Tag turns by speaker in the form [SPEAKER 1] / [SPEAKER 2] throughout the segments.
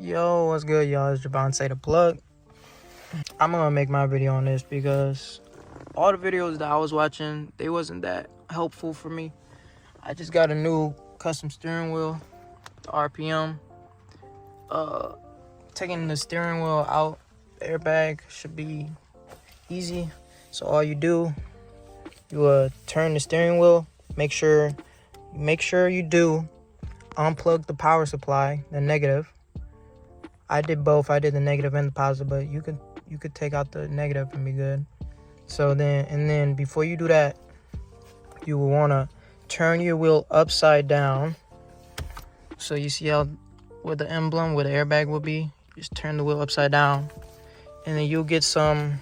[SPEAKER 1] Yo, what's good, y'all? It's Javante the Plug. I'm gonna make my video on this because all the videos that I was watching, they wasn't that helpful for me. I just got a new custom steering wheel, the RPM. Taking the steering wheel out, the airbag should be easy. So all you do, you turn the steering wheel. Make sure you do unplug the power supply, the negative. I did both. I did the negative and the positive, but you could take out the negative and be good. So then before you do that, you will want to turn your wheel upside down. So you see how where the emblem, where the airbag will be, just turn the wheel upside down, and then you'll get some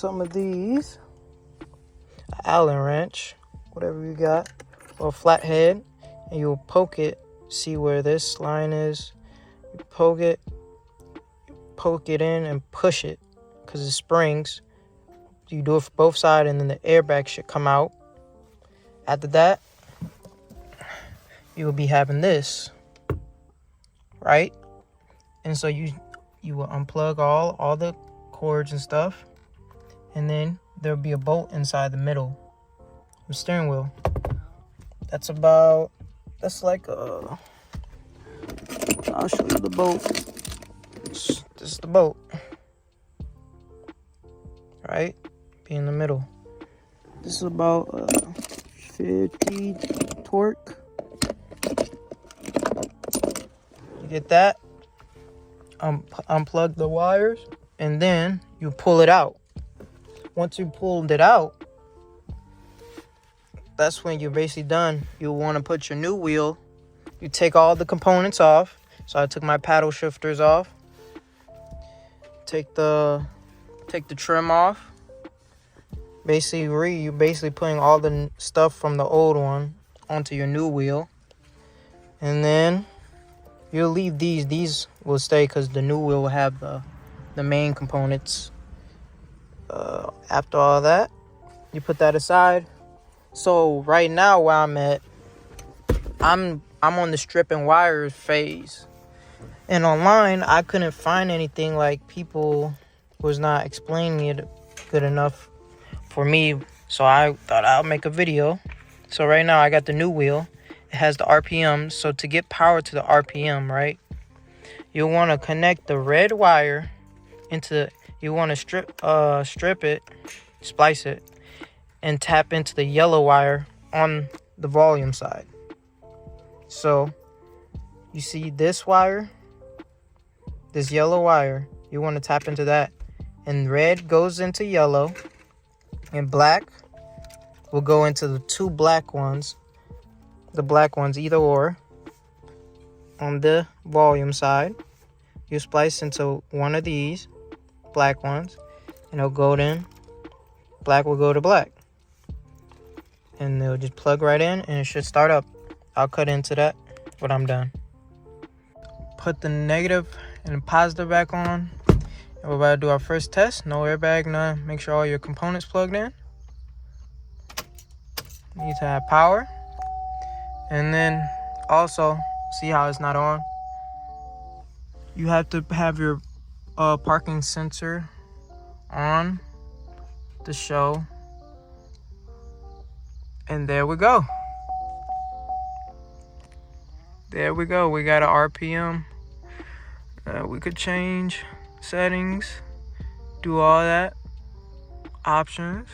[SPEAKER 1] of these, Allen wrench, whatever you got, or a flathead, and you'll poke it. See where this line is, you poke it in and push it because it springs. You do it for both sides, and then the airbag should come out. After that, you will be having this, right? And so you will unplug all the cords and stuff, and then there'll be a bolt inside the middle of the steering wheel. That's like I'll show you the bolt. This is the bolt, right? Be in the middle. This is about 50 torque. You get that? Unplug the wires, and then you pull it out. Once you pulled it out, that's when you're basically done. You'll want to put your new wheel. You take all the components off. So I took my paddle shifters off. Take the trim off. You're basically putting all the stuff from the old one onto your new wheel. And then you'll leave these. These will stay because the new wheel will have the main components. After all that, you put that aside. So right now where I'm at, I'm on the stripping wires phase. And online, I couldn't find anything, like people was not explaining it good enough for me. So I thought I'll make a video. So right now I got the new wheel. It has the RPM. So to get power to the RPM, right, you'll want to connect the red wire you want to strip it, splice it, and tap into the yellow wire on the volume side. So you see this wire, this yellow wire, you want to tap into that, and red goes into yellow, and black will go into the two black ones, either or, on the volume side. You splice into one of these black ones, and it'll go in. Black will go to black, and they'll just plug right in, and it should start up. I'll cut into that when I'm done. Put the negative and the positive back on, and we're about to do our first test. No airbag, none. Make sure all your components plugged in. You need to have power, and then also see how it's not on. You have to have your parking sensor on the show, and there we go. We got an RPM. We could change settings, do all that, options.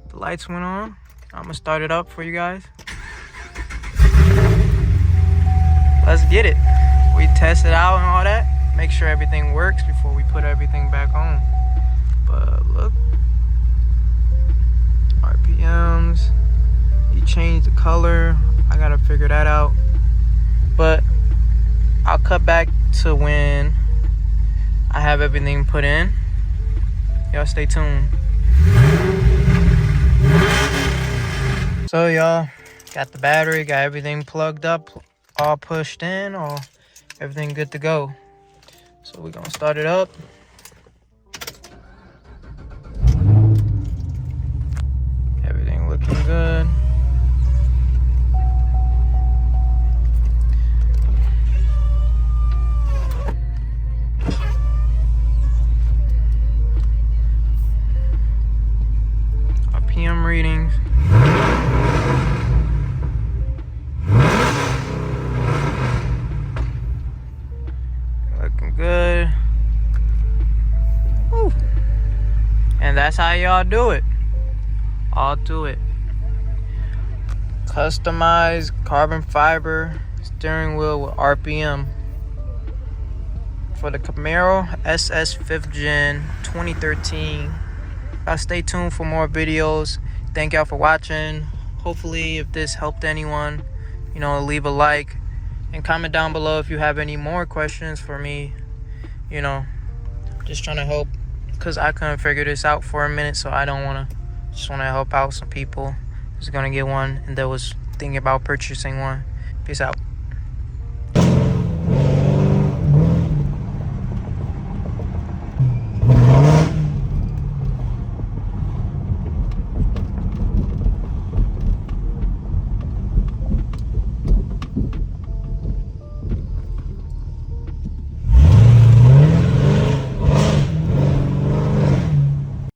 [SPEAKER 1] The lights went on. I'm gonna start it up for you guys. Let's get it. We test it out and all that. Make sure everything works before we put everything back on. But look, RPMs. You change the color. I gotta figure that out. But I'll cut back to when I have everything put in. Y'all stay tuned. So y'all, got the battery, got everything plugged up, all pushed in, everything good to go. So we're gonna start it up. Everything looking good. that's how y'all do it. I'll do it. Customized carbon fiber steering wheel with RPM for the Camaro SS 5th Gen 2013. Stay tuned for more videos. Thank y'all for watching. Hopefully, if this helped anyone, leave a like and comment down below if you have any more questions for me. Just trying to help, because I couldn't figure this out for a minute, so I just want to help out some people who's gonna get one and that was thinking about purchasing one. Peace out.